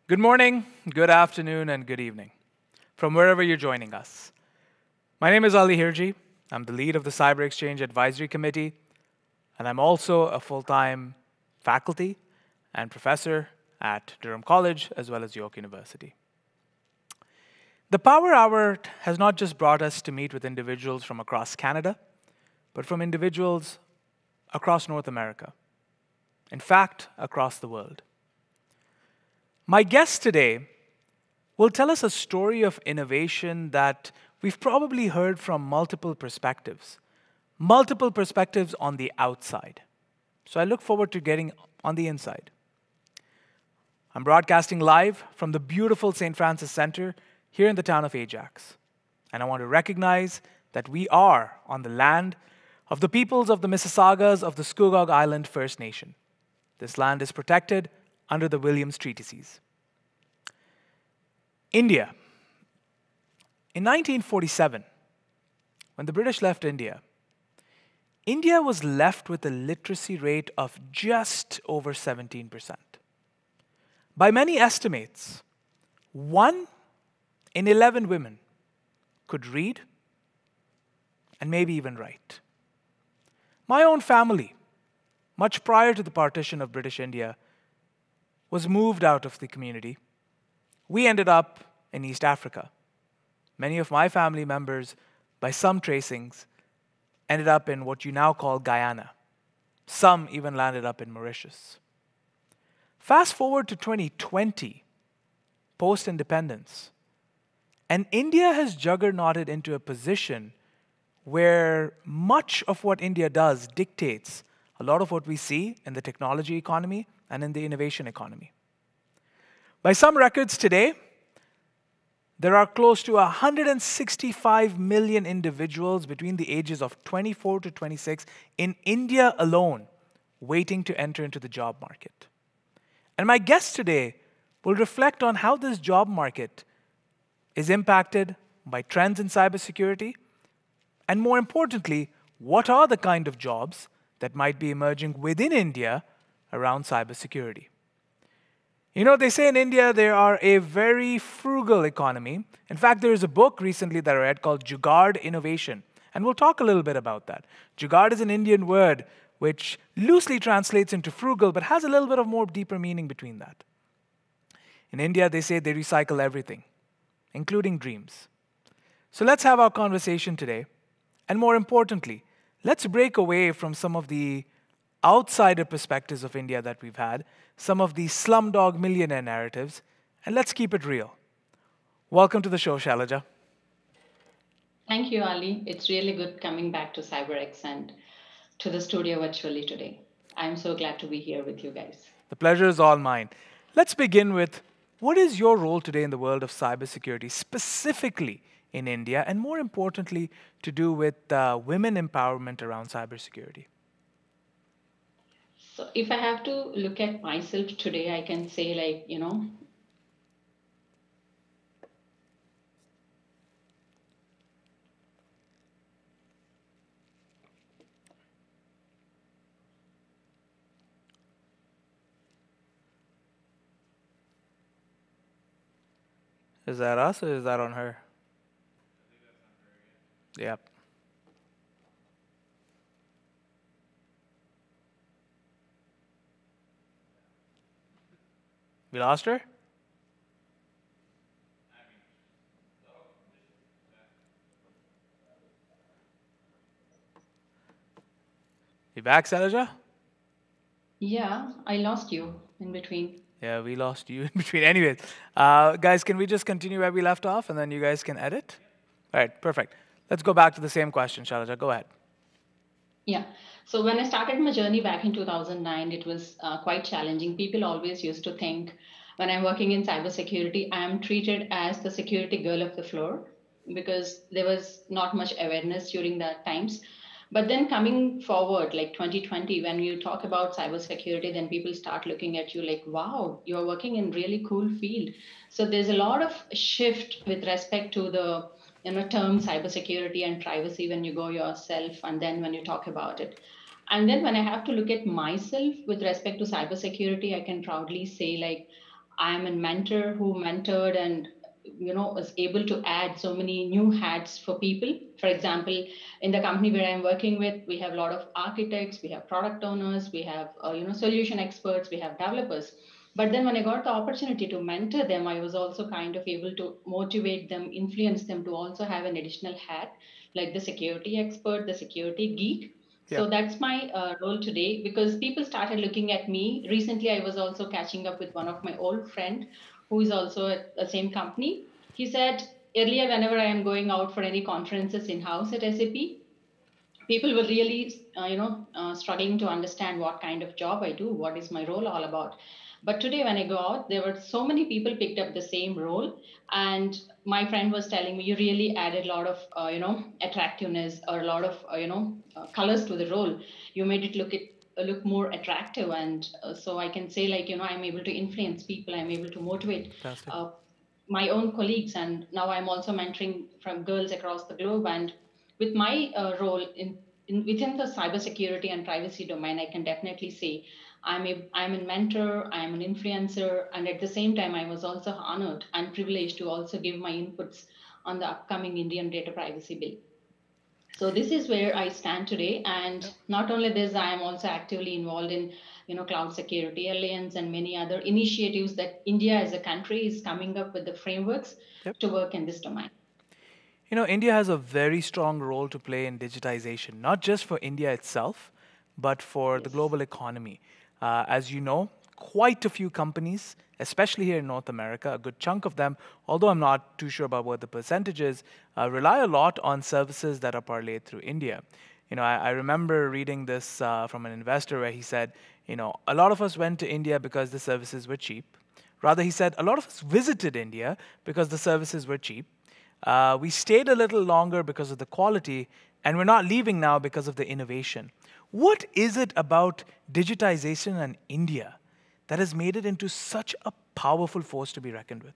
Good morning, good afternoon, and good evening from wherever you're joining us. My name is Ali Hirji. I'm the lead of the Cyber Exchange Advisory Committee, and I'm also a full-time faculty and professor at Durham College as well as York University. The Power Hour has not just brought us to meet with individuals from across Canada, but from individuals across North America. In fact, across the world. My guest today will tell us a story of innovation that we've probably heard from multiple perspectives on the outside. So I look forward to getting on the inside. I'm broadcasting live from the beautiful St. Francis Center here in the town of Ajax. And I want to recognize that we are on the land of the peoples of the Mississaugas of the Scugog Island First Nation. This land is protected under the Williams Treatises. India. In 1947, when the British left India, India was left with a literacy rate of just over 17%. By many estimates, 1 in 11 women could read and maybe even write. My own family, much prior to the partition of British India, was moved out of the community. We ended up in East Africa. Many of my family members, by some tracings, ended up in what you now call Guyana. Some even landed up in Mauritius. Fast forward to 2020, post-independence, and India has juggernauted into a position where much of what India does dictates a lot of what we see in the technology economy and in the innovation economy. By some records today, there are close to 165 million individuals between the ages of 24 to 26 in India alone waiting to enter into the job market. And my guest today will reflect on how this job market is impacted by trends in cybersecurity, and more importantly, what are the kind of jobs that might be emerging within India around cybersecurity. You know, they say in India they are a very frugal economy. In fact, there is a book recently that I read called Jugaad Innovation, and we'll talk a little bit about that. Jugaad is an Indian word which loosely translates into frugal, but has a little bit of more deeper meaning between that. In India, they say they recycle everything, including dreams. So let's have our conversation today, and more importantly, let's break away from some of the outsider perspectives of India that we've had, some of the slumdog millionaire narratives, and let's keep it real. Welcome to the show, Sailaja. Thank you, Ali. It's really good coming back to CyberX and to the studio virtually today. I'm so glad to be here with you guys. The pleasure is all mine. Let's begin with, what is your role today in the world of cybersecurity, specifically in India, and more importantly, to do with women empowerment around cybersecurity? So if I have to look at myself today, I can say Is that us or is that on her? Yep. We lost her? You back, Sailaja? Yeah, I lost you in between. Yeah, we lost you in between. Anyways, guys, can we just continue where we left off and then you guys can edit? All right, perfect. Let's go back to the same question, Sailaja. Go ahead. Yeah. So when I started my journey back in 2009, it was quite challenging. People always used to think when I'm working in cybersecurity, I am treated as the security girl of the floor because there was not much awareness during that times. But then coming forward, like 2020, when you talk about cybersecurity, then people start looking at you like, wow, you're working in really cool field. So there's a lot of shift with respect to the term cybersecurity and privacy when you go yourself, and then when you talk about it. And then when I have to look at myself with respect to cybersecurity, I can proudly say like I'm a mentor who mentored and was able to add so many new hats for people. For example, in the company where I'm working with, we have a lot of architects, we have product owners, we have solution experts, we have developers. But then when I got the opportunity to mentor them, I was also kind of able to motivate them, influence them to also have an additional hat, like the security expert, the security geek. Yeah. So that's my role today, because people started looking at me. Recently, I was also catching up with one of my old friend who is also at the same company. He said, earlier, whenever I am going out for any conferences in house at SAP, people were really struggling to understand what kind of job I do, what is my role all about. But today when I go out, there were so many people picked up the same role, and my friend was telling me, you really added a lot of attractiveness, or a lot of colors to the role. You made it look more attractive. And so I can say, like, I'm able to influence people, I'm able to motivate Fantastic. uh, my own colleagues, and now I'm also mentoring from girls across the globe. And with my role within the cybersecurity and privacy domain, I can definitely say I'm a mentor, I'm an influencer, and at the same time, I was also honored and privileged to also give my inputs on the upcoming Indian data privacy bill. So this is where I stand today. And Yep. not only this, I am also actively involved in Cloud Security Alliance and many other initiatives that India as a country is coming up with the frameworks Yep. to work in this domain. India has a very strong role to play in digitization, not just for India itself, but for the Yes. global economy. As you know, quite a few companies, especially here in North America, a good chunk of them, although I'm not too sure about what the percentage is, rely a lot on services that are parlayed through India. I remember reading this from an investor where he said, a lot of us went to India because the services were cheap. Rather, he said, a lot of us visited India because the services were cheap. We stayed a little longer because of the quality, and we're not leaving now because of the innovation. What is it about digitization and India that has made it into such a powerful force to be reckoned with?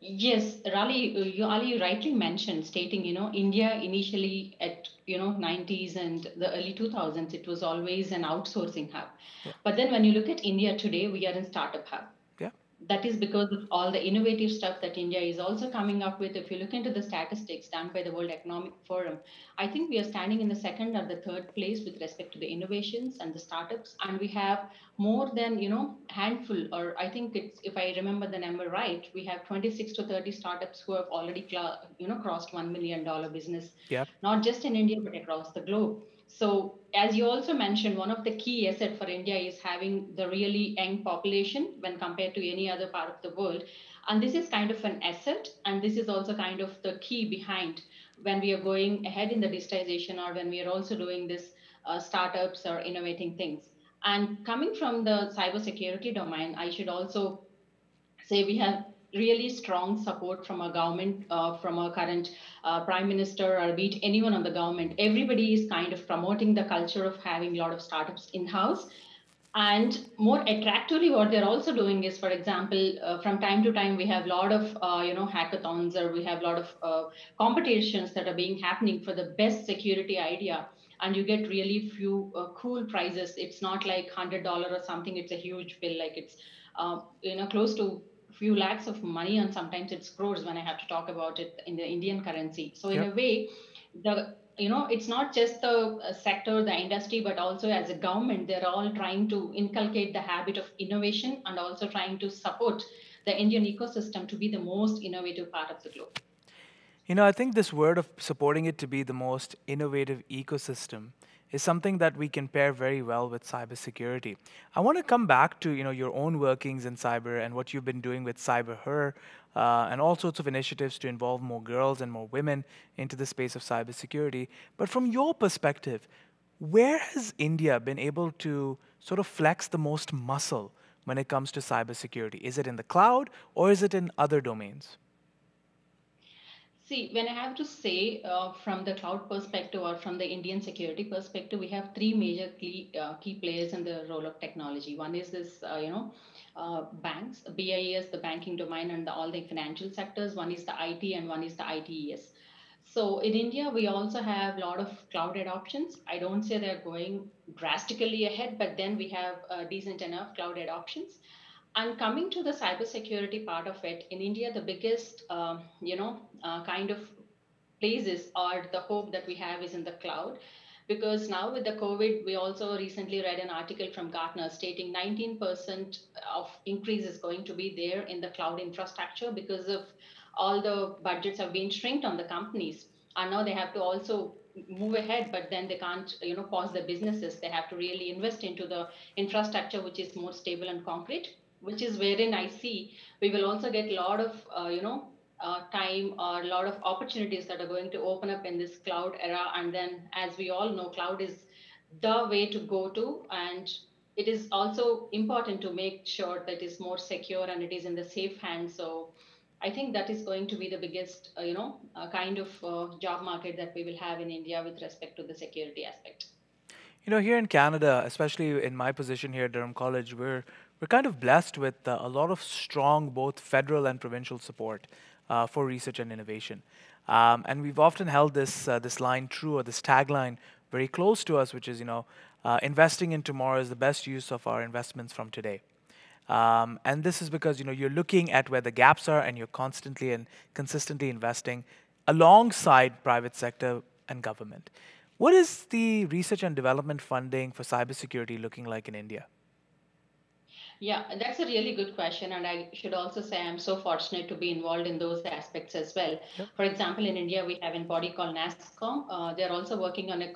Yes, Ali rightly mentioned, stating, India initially at, 90s and the early 2000s, it was always an outsourcing hub. Yeah, But then when you look at India today, we are in startup hub. yeah, That is because of all the innovative stuff that India is also coming up with. If you look into the statistics done by the World Economic Forum, I think we are standing in the second or the third place with respect to the innovations and the startups. And we have more than, handful, or I think it's, if I remember the number right, we have 26 to 30 startups who have already, crossed $1 million business, yeah, not just in India, but across the globe. So, as you also mentioned, one of the key assets for India is having the really young population when compared to any other part of the world. And this is kind of an asset, and this is also kind of the key behind when we are going ahead in the digitization, or when we are also doing this startups or innovating things. And coming from the cybersecurity domain, I should also say we have really strong support from our government, from our current prime minister, or be it anyone on the government. Everybody is kind of promoting the culture of having a lot of startups in house. And more attractively, what they're also doing is, for example, from time to time, we have a lot of hackathons, or we have a lot of competitions that are being happening for the best security idea. And you get really few cool prizes. It's not like $100 or something. It's a huge bill, like it's close to few lakhs of money, and sometimes it's crores when I have to talk about it in the Indian currency. So in yeah. a way, the it's not just the sector, the industry, but also as a government, they're all trying to inculcate the habit of innovation, and also trying to support the Indian ecosystem to be the most innovative part of the globe. I think this word of supporting it to be the most innovative ecosystem is something that we can pair very well with cybersecurity. I want to come back to your own workings in cyber and what you've been doing with Cyber Her, and all sorts of initiatives to involve more girls and more women into the space of cybersecurity. But from your perspective, where has India been able to sort of flex the most muscle when it comes to cybersecurity? Is it in the cloud or is it in other domains? See, when I have to say from the cloud perspective or from the Indian security perspective, we have three major key players in the role of technology. One is this, banks, BIS, the banking domain, and all the financial sectors. One is the IT, and one is the ITES. So in India, we also have a lot of cloud adoptions. I don't say they're going drastically ahead, but then we have decent enough cloud adoptions. And coming to the cybersecurity part of it, in India, the biggest, kind of places or the hope that we have is in the cloud. Because now with the COVID, we also recently read an article from Gartner stating 19% of increase is going to be there in the cloud infrastructure because of all the budgets have been shrinked on the companies. And now they have to also move ahead, but then they can't, pause the businesses. They have to really invest into the infrastructure, which is more stable and concrete, which is wherein I see we will also get a lot of, time or a lot of opportunities that are going to open up in this cloud era. And then, as we all know, cloud is the way to go to. And it is also important to make sure that it is more secure and it is in the safe hands. So I think that is going to be the biggest, kind of job market that we will have in India with respect to the security aspect. Here in Canada, especially in my position here at Durham College, we're kind of blessed with a lot of strong both federal and provincial support for research and innovation. And we've often held this line true, or this tagline very close to us, which is, investing in tomorrow is the best use of our investments from today. And this is because you're looking at where the gaps are, and you're constantly and consistently investing alongside private sector and government. What is the research and development funding for cybersecurity looking like in India? Yeah, that's a really good question. And I should also say I'm so fortunate to be involved in those aspects as well. Yep. For example, in India, we have a body called NASCOM. They're also working on a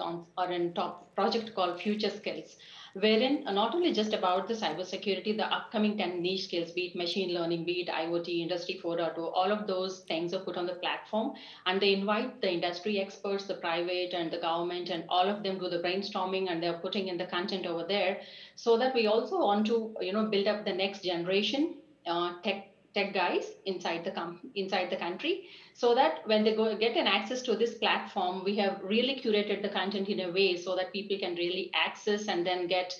top project called Future Skills, wherein not only just about the cybersecurity, the upcoming 10 niche skills, be it machine learning, be it IoT, Industry 4.0, all of those things are put on the platform. And they invite the industry experts, the private and the government, and all of them do the brainstorming, and they're putting in the content over there, so that we also want to build up the next generation tech guys inside the country, so that when they go get an access to this platform, we have really curated the content in a way so that people can really access and then get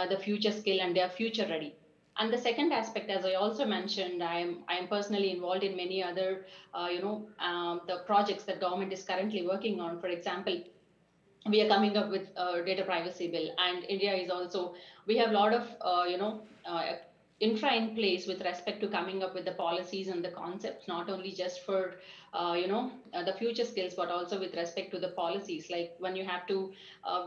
the future skill, and they are future ready. And the second aspect, as I also mentioned, I am personally involved in many other the projects that government is currently working on. For example, we are coming up with a data privacy bill, and India is also, we have a lot of infra in place with respect to coming up with the policies and the concepts, not only just for the future skills, but also with respect to the policies. Like when you have to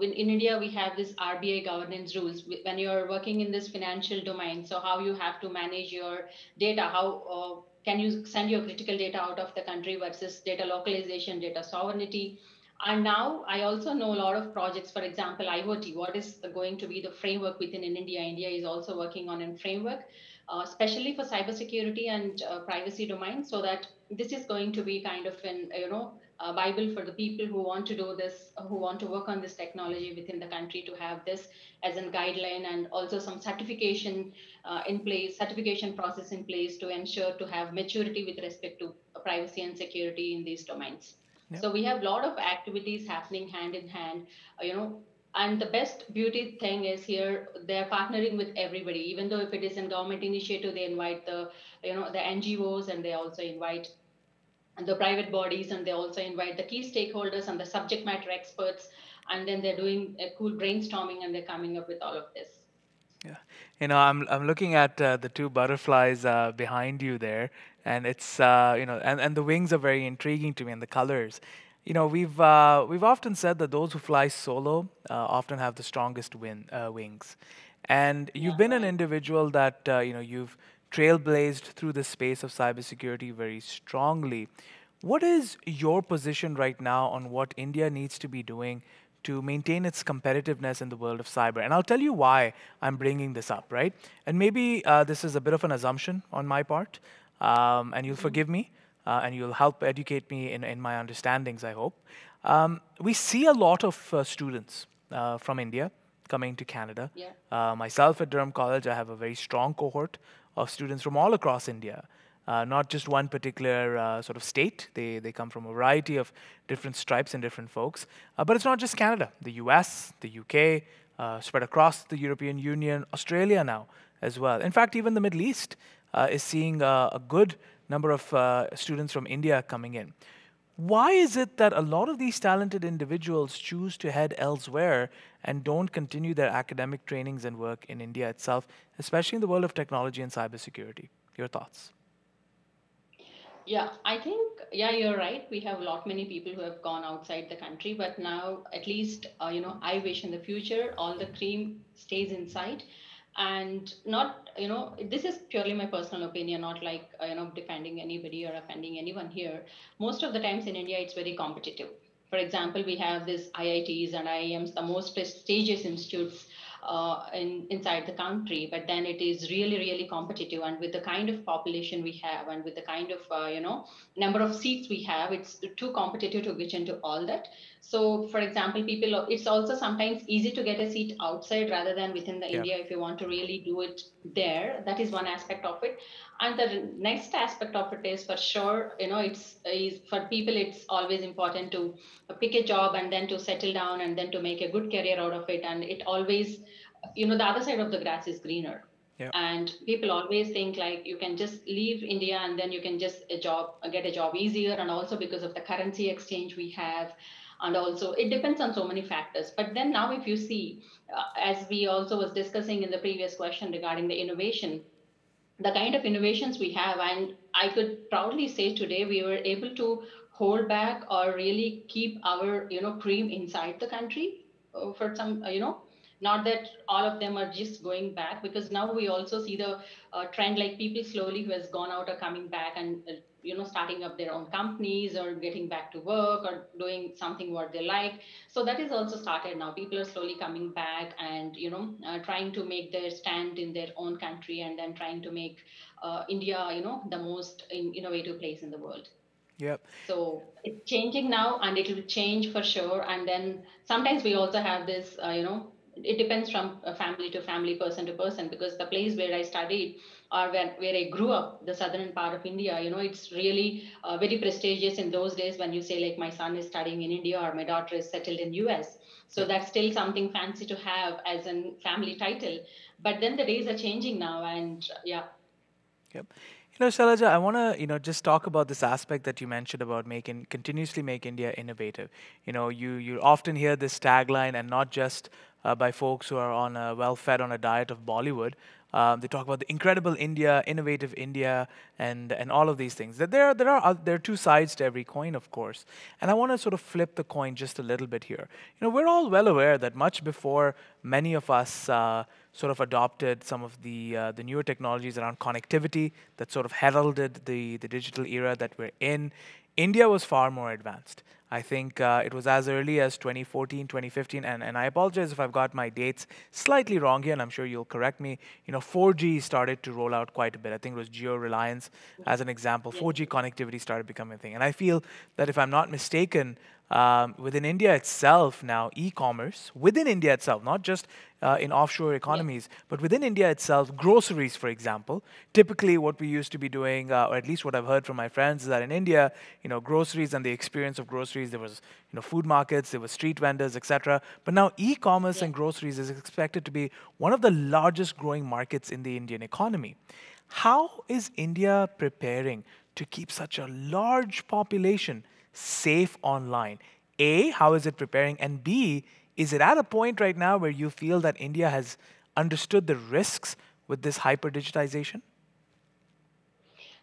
in India, we have this RBI governance rules when you're working in this financial domain. So how you have to manage your data, how can you send your critical data out of the country versus data localization, data sovereignty. And now I also know a lot of projects, for example, IoT, what is going to be the framework within in India? India is also working on a framework, especially for cybersecurity and privacy domain, so that this is going to be kind of an, a Bible for the people who want to do this, who want to work on this technology within the country, to have this as a guideline, and also some certification in place, certification process in place to ensure to have maturity with respect to privacy and security in these domains. Yep. So we have a lot of activities happening hand in hand, and the best beauty thing is here they're partnering with everybody. Even though if it is a government initiative, they invite the NGOs, and they also invite the private bodies, and they also invite the key stakeholders and the subject matter experts, and then they're doing a cool brainstorming, and they're coming up with all of this. Yeah, I'm looking at the two butterflies behind you there, and it's and the wings are very intriguing to me, and the colors. We've often said that those who fly solo often have the strongest wings, and you've Yeah, been an right. individual that you've trailblazed through the space of cybersecurity very strongly. What is your position right now on what India needs to be doing to maintain its competitiveness in the world of cyber? And I'll tell you why I'm bringing this up, right? And maybe this is a bit of an assumption on my part, and you'll Hmm. forgive me, and you'll help educate me in my understandings, I hope. We see a lot of students from India coming to Canada. Yeah. Myself at Durham College, I have a very strong cohort of students from all across India. not just one particular sort of state. They come from a variety of different stripes and different folks. But it's not just Canada. The US, the UK, spread across the European Union, Australia now as well. In fact, even the Middle East is seeing a good number of students from India coming in. Why is it that a lot of these talented individuals choose to head elsewhere and don't continue their academic trainings and work in India itself, especially in the world of technology and cybersecurity? Your thoughts? Yeah, I think, yeah, you're right. We have a lot many people who have gone outside the country, but now at least, I wish in the future all the cream stays inside and not, this is purely my personal opinion, not like, defending anybody or offending anyone here. Most of the times in India, it's very competitive. For example, we have this IITs and IIMs, the most prestigious institutes inside the country, but then it is really, really competitive. And with the kind of population we have, and with the kind of number of seats we have, it's too competitive to get into all that. So, for example, people, it's also sometimes easy to get a seat outside rather than within the Yeah. India if you want to really do it there. That is one aspect of it. And the next aspect of it is for sure, it's is for people. It's always important to pick a job and then to settle down and then to make a good career out of it. And it always, the other side of the grass is greener. Yeah. And people always think like you can just leave India and then you can just get a job easier, and also because of the currency exchange we have, and also it depends on so many factors. But then now if you see, as we also was discussing in the previous question regarding the innovation, the kind of innovations we have, and I could proudly say today we were able to hold back or really keep our cream inside the country, for some, not that all of them are just going back, because now we also see the trend, like people slowly who has gone out are coming back and starting up their own companies or getting back to work or doing something what they like. So that is also started now. People are slowly coming back and trying to make their stand in their own country, and then trying to make India the most innovative place in the world. Yep. So it's changing now, and it will change for sure. And then sometimes we also have this, it depends from family to family, person to person, because the place where I studied or where I grew up, the southern part of India, it's really very prestigious in those days when you say, like, my son is studying in India or my daughter is settled in US. So Yep. that's still something fancy to have as a family title. But then the days are changing now, and yeah. Yep. Shailaja, I want to, just talk about this aspect that you mentioned about continuously make India innovative. You often hear this tagline, and not just by folks who are well fed on a diet of Bollywood. They talk about the incredible India, innovative India, and all of these things. That there are two sides to every coin, of course. And I want to sort of flip the coin just a little bit here. We're all well aware that much before many of us sort of adopted some of the newer technologies around connectivity that sort of heralded the digital era that we're in, India was far more advanced. I think it was as early as 2014, 2015, and I apologize if I've got my dates slightly wrong here, and I'm sure you'll correct me. 4G started to roll out quite a bit. I think it was Geo Reliance as an example. Yes. 4G connectivity started becoming a thing. And I feel that if I'm not mistaken, within India itself now, e-commerce, within India itself, not just in offshore Yes. economies, but within India itself, groceries, for example, typically what we used to be doing, or at least what I've heard from my friends, is that in India, groceries and the experience of groceries, there was, food markets, there was street vendors, etc. But now e-commerce Yes. and groceries is expected to be one of the largest growing markets in the Indian economy. How is India preparing to keep such a large population safe online? A, how is it preparing? And B, is it at a point right now where you feel that India has understood the risks with this hyper digitization?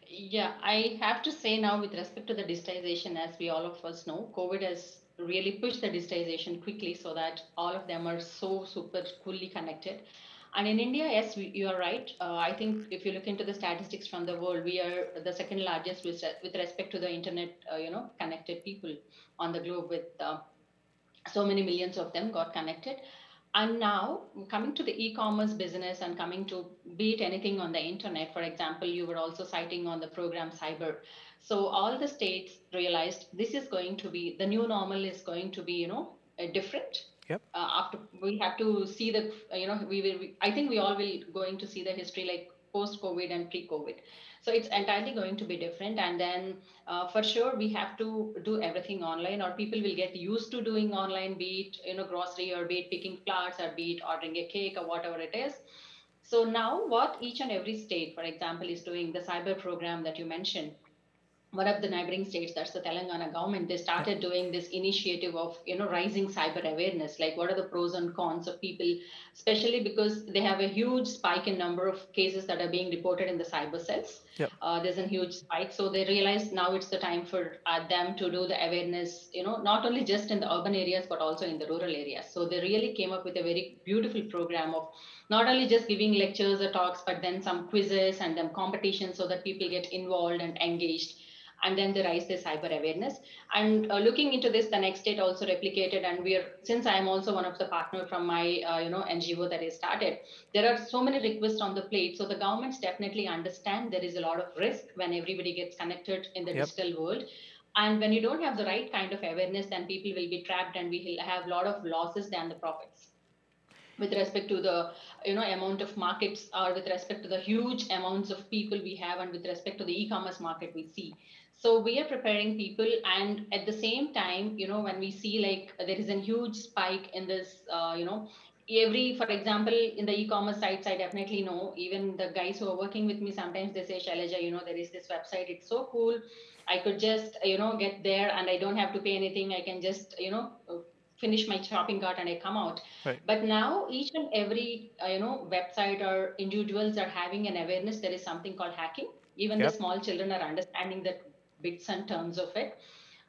Yeah, I have to say now, with respect to the digitization, as we all of us know, COVID has really pushed the digitization quickly so that all of them are so super fully connected. And in India, yes, you are right. I think if you look into the statistics from the world, we are the second largest with respect to the internet, connected people on the globe, with so many millions of them got connected. And now, coming to the e-commerce business and coming to be it anything on the internet, for example, you were also citing on the program cyber. So all the states realized this is going to be the new normal, is going to be different. Yep. After we have to see the I think we all will going to see the history like post COVID and pre COVID. So it's entirely going to be different. And then for sure we have to do everything online, or people will get used to doing online, be it grocery, or be it picking flowers, or be it ordering a cake, or whatever it is. So now what each and every state, for example, is doing, the cyber program that you mentioned, one of the neighboring states, that's the Telangana government, they Yeah. started doing this initiative of rising cyber awareness, like what are the pros and cons of people, especially because they have a huge spike in number of cases that are being reported in the cyber cells. Yeah. There's a huge spike, so they realized now it's the time for them to do the awareness, not only just in the urban areas but also in the rural areas. So they really came up with a very beautiful program of not only just giving lectures or talks, but then some quizzes and then competitions so that people get involved and engaged, and then they raise their cyber awareness. And looking into this, the next state also replicated, and we are, since I am also one of the partner from my NGO that is started, there are so many requests on the plate. So the governments definitely understand there is a lot of risk when everybody gets connected in the Yep. digital world. And when you don't have the right kind of awareness, then people will be trapped, and we will have a lot of losses than the profits with respect to the amount of markets, or with respect to the huge amounts of people we have, and with respect to the e-commerce market we see. So we are preparing people, and at the same time, when we see like there is a huge spike in this, every, for example, in the e-commerce sites, I definitely know, even the guys who are working with me, sometimes they say, Shailaja, there is this website, it's so cool, I could just get there and I don't have to pay anything, I can just finish my shopping cart and I come out. Right. But now each and every website or individuals are having an awareness there is something called hacking. Even the Yep. small children are understanding the bits and terms of it,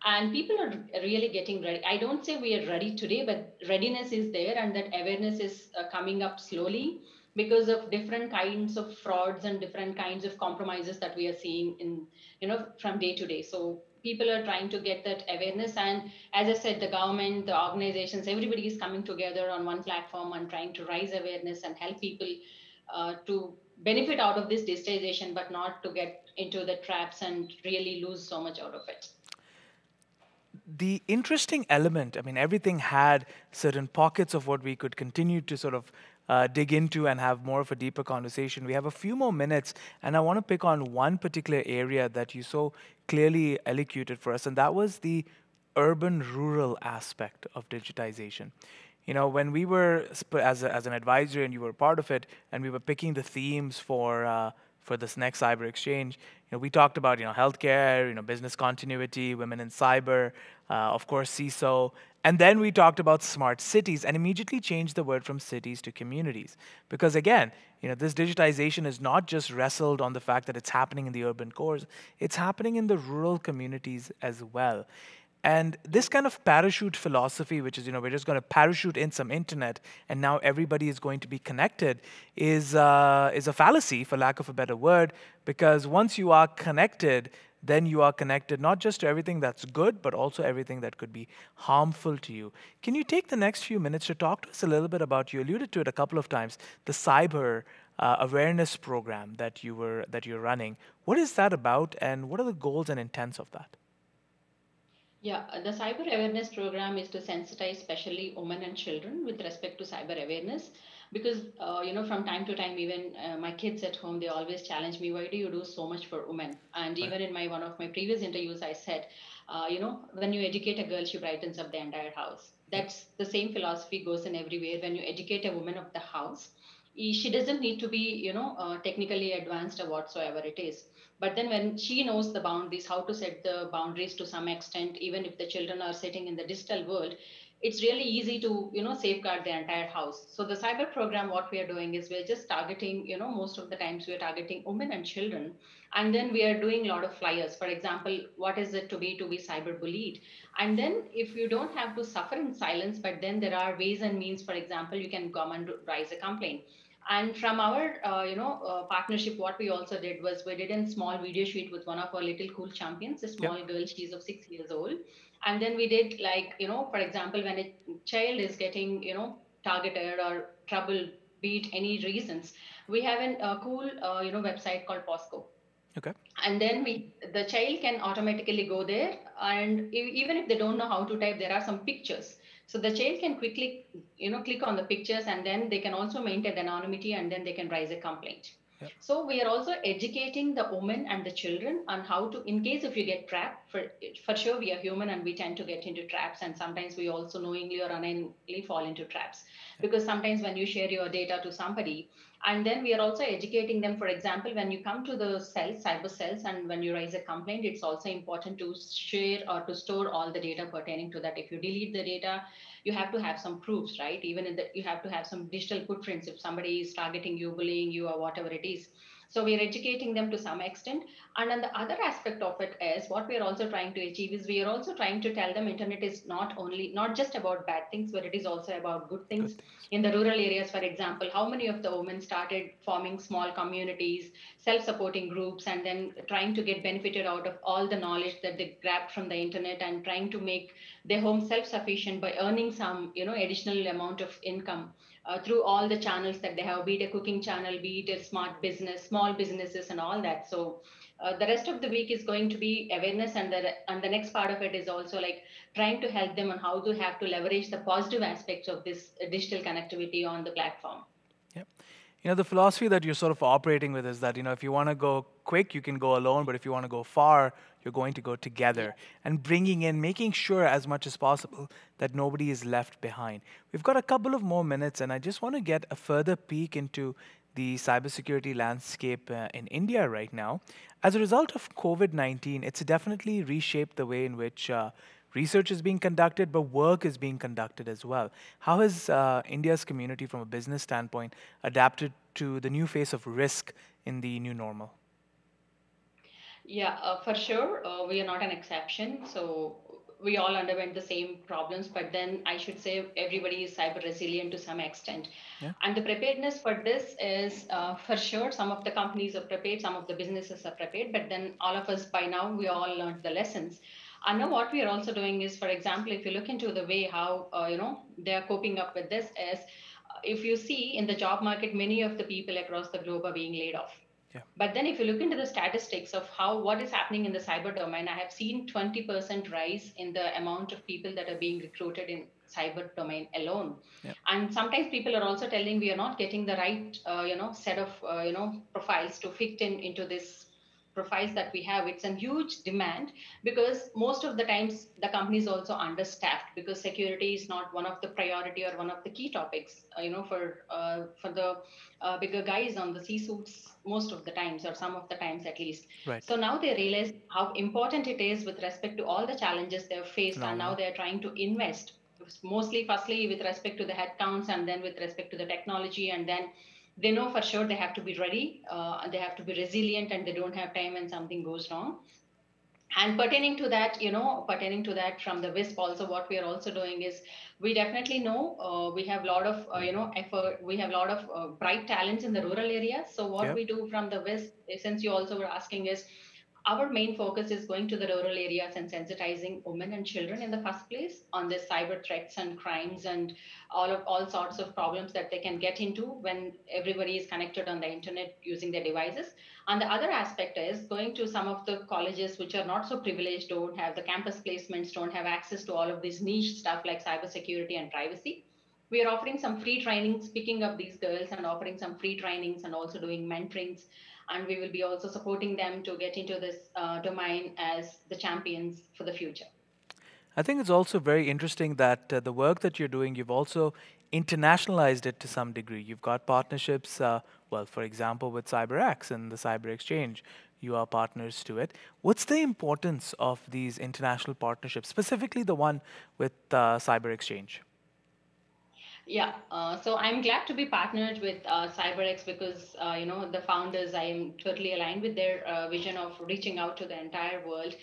and people are really getting ready. I don't say we are ready today, but readiness is there, and that awareness is coming up slowly because of different kinds of frauds and different kinds of compromises that we are seeing in from day to day. So people are trying to get that awareness, and as I said, the government, the organizations, everybody is coming together on one platform and trying to raise awareness and help people to benefit out of this digitization, but not to get into the traps and really lose so much out of it. The interesting element, I mean, everything had certain pockets of what we could continue to sort of dig into and have more of a deeper conversation. We have a few more minutes, and I want to pick on one particular area that you so clearly elocuted for us, and that was the urban rural aspect of digitization. When we were as an advisor and you were part of it, and we were picking the themes for this next cyber exchange, we talked about healthcare, business continuity, women in cyber, of course CISO, and then we talked about smart cities and immediately changed the word from cities to communities, because again, this digitization is not just wrestled on the fact that it's happening in the urban cores; it's happening in the rural communities as well. And this kind of parachute philosophy, which is, we're just going to parachute in some internet and now everybody is going to be connected, is a fallacy, for lack of a better word, because once you are connected, then you are connected not just to everything that's good, but also everything that could be harmful to you. Can you take the next few minutes to talk to us a little bit about, you alluded to it a couple of times, the cyber awareness program that you're running? What is that about, and what are the goals and intents of that? Yeah, the cyber awareness program is to sensitize especially women and children with respect to cyber awareness, because from time to time, even my kids at home, they always challenge me, why do you do so much for women? And Right. even in my one of my previous interviews I said, when you educate a girl, she brightens up the entire house. Yep. That's the same philosophy goes in everywhere. When you educate a woman of the house, she doesn't need to be technically advanced or whatsoever it is, but then when she knows the boundaries, how to set the boundaries to some extent, even if the children are sitting in the digital world, it's really easy to safeguard the entire house. So the cyber program, what we are doing is we're just targeting, most of the times we're targeting women and children, and then we are doing a lot of flyers. For example, what is it to be cyber bullied? And then if you don't have to suffer in silence, but then there are ways and means. For example, you can come and raise a complaint. And from our partnership, what we also did was we did a small video shoot with one of our little cool champions, a Yep. small girl. She's of 6 years old. And then we did, like, for example, when a child is getting targeted or trouble, be it any reasons, we have a cool website called POSCO. Okay. And then the child can automatically go there, and even if they don't know how to type, there are some pictures, so the child can quickly click on the pictures, and then they can also maintain anonymity, and then they can raise a complaint. Yep. So we are also educating the women and the children on how to, in case if you get trapped, for sure we are human and we tend to get into traps, and sometimes we also knowingly or unknowingly fall into traps, Yep. because sometimes when you share your data to somebody, and then we are also educating them. For example, when you come to the cells, cyber cells, and when you raise a complaint, it's also important to share or to store all the data pertaining to that. If you delete the data, you have to have some proofs, right? Even in the, you have to have some digital footprints if somebody is targeting you, bullying you, or whatever it is. So we are educating them to some extent. And then the other aspect of it is what we are also trying to achieve is we are also trying to tell them internet is not just about bad things, but it is also about good Good things. things. In the rural areas, for example, how many of the women started forming small communities, self-supporting groups, and then trying to get benefited out of all the knowledge that they grabbed from the internet, and trying to make their home self-sufficient by earning some, additional amount of income through all the channels that they have, be it a cooking channel, be it a smart business, small businesses, and all that. So the rest of the week is going to be awareness, and the next part of it is also like trying to help them on how to have to leverage the positive aspects of this digital connectivity on the platform. Yep. The philosophy that you're sort of operating with is that, if you want to go quick, you can go alone, but if you want to go far, you're going to go Yeah. together. And bringing in, making sure as much as possible that nobody is left behind. We've got a couple of more minutes, and I just want to get a further peek into the cybersecurity landscape in India right now. As a result of COVID-19, it's definitely reshaped the way in which research is being conducted, but work is being conducted as well. How has India's community, from a business standpoint, adapted to the new face of risk in the new normal? Yeah, for sure. We are not an exception. So we all underwent the same problems, but then I should say everybody is cyber resilient to some extent. Yeah. And the preparedness for this is for sure. Some of the companies are prepared, some of the businesses are prepared, but then all of us by now, we all learned the lessons. And now what we are also doing is, for example, if you look into the way how, they are coping up with this is, if you see in the job market, many of the people across the globe are being laid off. Yeah. But then if you look into the statistics of how what is happening in the cyber domain, I have seen 20% rise in the amount of people that are being recruited in cyber domain alone. Yeah. And sometimes people are also telling we are not getting the right set of profiles to fit in into this profiles that we have. It's a huge demand, because most of the times the company is also understaffed, because security is not one of the priority or one of the key topics for the bigger guys on the C suits most of the times, or some of the times at least. Right. So now they realize how important it is with respect to all the challenges they've faced, and now Phenomenal. they're trying to invest mostly, firstly, with respect to the headcounts, and then with respect to the technology, and then they know for sure they have to be ready, they have to be resilient, and they don't have time when something goes wrong. And pertaining to that, from the WISP also, what we are also doing is we definitely know we have a lot of effort, we have a lot of bright talents in the rural areas. So what Yeah. we do from the WISP, since you also were asking, is our main focus is going to the rural areas and sensitizing women and children in the first place on the cyber threats and crimes, and all sorts of problems that they can get into when everybody is connected on the internet using their devices. And the other aspect is going to some of the colleges which are not so privileged, don't have the campus placements, don't have access to all of this niche stuff like cybersecurity and privacy. We are offering some free trainings, picking up these girls and offering some free trainings, and also doing mentorings. And we will be also supporting them to get into this domain as the champions for the future. I think it's also very interesting that the work that you're doing, you've also internationalized it to some degree. You've got partnerships, well, for example, with CyberX and the Cyber Exchange. You are partners to it. What's the importance of these international partnerships, specifically the one with Cyber Exchange? Yeah, so I'm glad to be partnered with CyberX, because the founders, I am totally aligned with their vision of reaching out to the entire world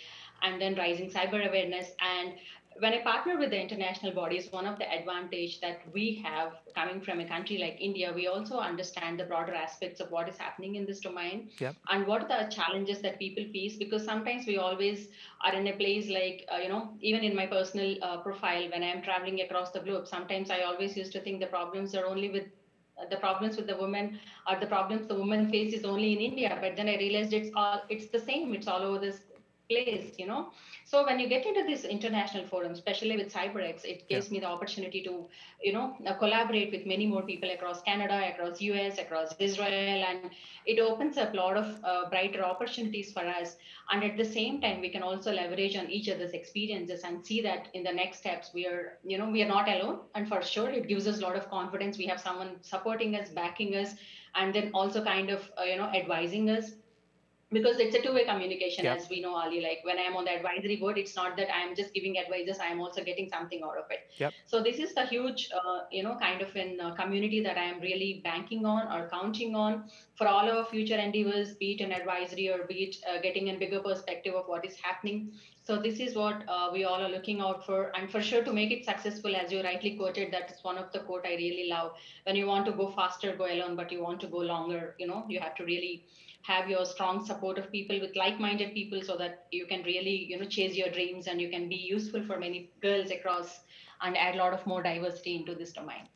and then rising cyber awareness. And when I partner with the international bodies, one of the advantage that we have coming from a country like India, we also understand the broader aspects of what is happening in this domain, Yep. and what are the challenges that people face. Because sometimes we always are in a place like even in my personal profile, when I'm traveling across the globe, sometimes I always used to think the problems are only with the problems with the women, or the problems the woman faces only in India. But then I realized it's the same, it's all over this place, you know. So when you get into this international forum, especially with CyberX, it Yeah. gives me the opportunity to, collaborate with many more people across Canada, across US, across Israel, and it opens up a lot of brighter opportunities for us. And at the same time, we can also leverage on each other's experiences and see that in the next steps we are not alone. And for sure, it gives us a lot of confidence. We have someone supporting us, backing us, and then also kind of advising us, because it's a two-way communication, Yep. as we know, Ali. Like when I'm on the advisory board, it's not that I'm just giving advices, I'm also getting something out of it. Yep. So this is the huge kind of an community that I am really banking on or counting on for all our future endeavors, be it an advisory or be it getting a bigger perspective of what is happening. So this is what we all are looking out for, and for sure to make it successful, as you rightly quoted, that is one of the quote I really love. When you want to go faster, go alone, but you want to go longer, you have to really have your strong support of people with like-minded people, so that you can really chase your dreams, and you can be useful for many girls across and add a lot of more diversity into this domain.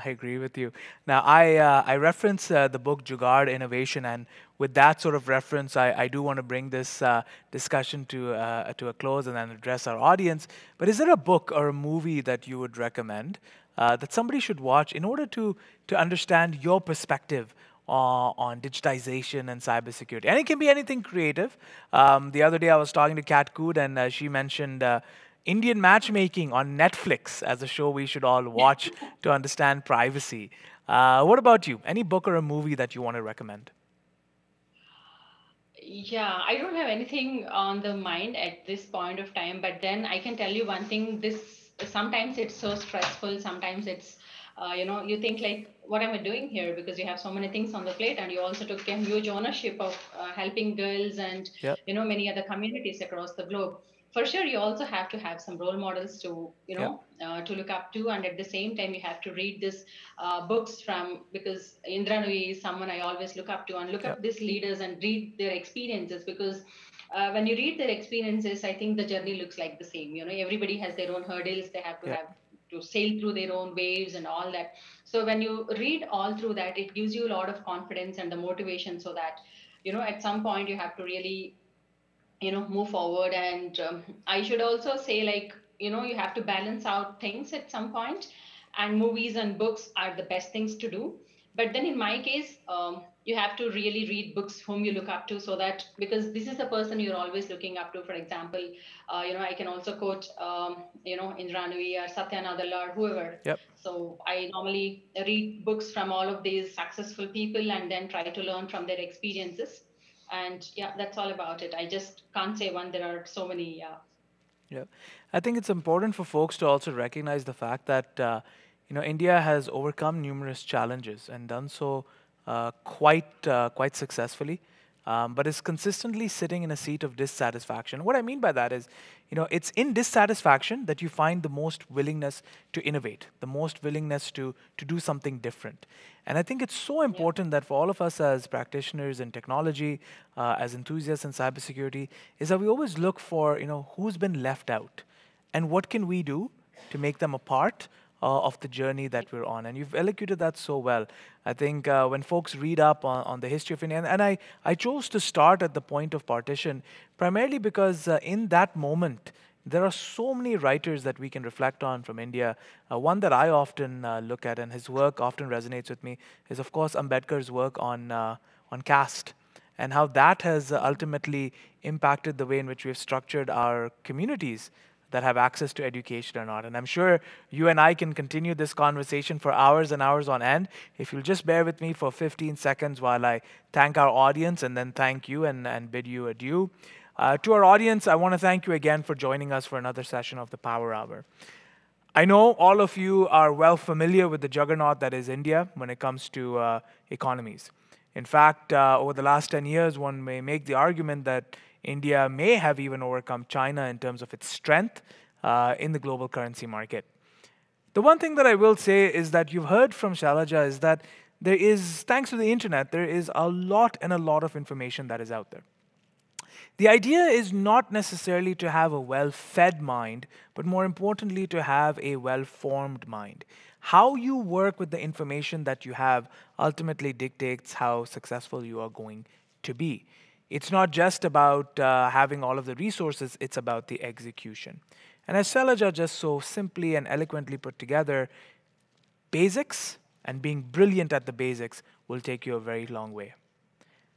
I agree with you. Now, I reference the book Jugaad Innovation, and with that sort of reference, I do want to bring this discussion to a close and then address our audience. But is there a book or a movie that you would recommend that somebody should watch in order to understand your perspective on digitization and cybersecurity? And it can be anything creative. The other day, I was talking to Kat Kood, and she mentioned Indian matchmaking on Netflix as a show we should all watch to understand privacy. What about you? Any book or a movie that you want to recommend? Yeah, I don't have anything on the mind at this point of time, but then I can tell you one thing. This sometimes it's so stressful. Sometimes it's, you think like, what am I doing here? Because you have so many things on the plate, and you also took a huge ownership of helping girls and Yep. many other communities across the globe. For sure, you also have to have some role models to Yep. to look up to, and at the same time, you have to read this books from, because Indra Nui is someone I always look up to, and look Yep. up these leaders and read their experiences, because when you read their experiences, I think the journey looks like the same. Everybody has their own hurdles. They have to Yep. sail through their own waves and all that. So when you read all through that, it gives you a lot of confidence and the motivation, so that at some point you have to really move forward. And I should also say, like, you have to balance out things at some point, and movies and books are the best things to do. But then in my case, you have to really read books whom you look up to, so that, because this is the person you're always looking up to. For example, I can also quote Indranui or Satya Nadella or whoever. Yep. So I normally read books from all of these successful people, and then try to learn from their experiences. And yeah, that's all about it. I just can't say one. There are so many. Yeah. Yeah, I think it's important for folks to also recognize the fact that India has overcome numerous challenges and done so quite successfully, but is consistently sitting in a seat of dissatisfaction. What I mean by that is, it's in dissatisfaction that you find the most willingness to innovate, the most willingness to do something different. And I think it's so Yeah. important that for all of us as practitioners in technology, as enthusiasts in cybersecurity, is that we always look for, who's been left out and what can we do to make them a part of the journey that we're on. And you've elocuted that so well. I think when folks read up on the history of India, and I chose to start at the point of partition primarily because in that moment, there are so many writers that we can reflect on from India. One that I often look at, and his work often resonates with me, is of course Ambedkar's work on caste, and how that has ultimately impacted the way in which we've structured our communities that have access to education or not. And I'm sure you and I can continue this conversation for hours and hours on end. If you'll just bear with me for 15 seconds while I thank our audience and then thank you and bid you adieu. To our audience, I want to thank you again for joining us for another session of the Power Hour. I know all of you are well familiar with the juggernaut that is India when it comes to economies. In fact, over the last 10 years, one may make the argument that India may have even overcome China in terms of its strength in the global currency market. The one thing that I will say is that you've heard from Sailaja is that there is, thanks to the internet, there is a lot and a lot of information that is out there. The idea is not necessarily to have a well fed mind, but more importantly, to have a well formed mind. How you work with the information that you have ultimately dictates how successful you are going to be. It's not just about having all of the resources, it's about the execution. And as Sailaja just so simply and eloquently put together, basics and being brilliant at the basics will take you a very long way.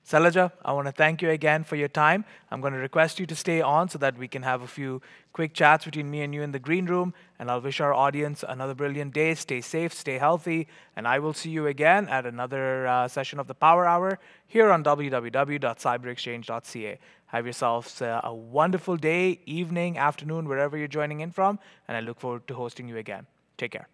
Sailaja, I want to thank you again for your time. I'm going to request you to stay on so that we can have a few quick chats between me and you in the green room. And I'll wish our audience another brilliant day. Stay safe, stay healthy. And I will see you again at another session of the Power Hour here on www.cyberexchange.ca. Have yourselves a wonderful day, evening, afternoon, wherever you're joining in from. And I look forward to hosting you again. Take care.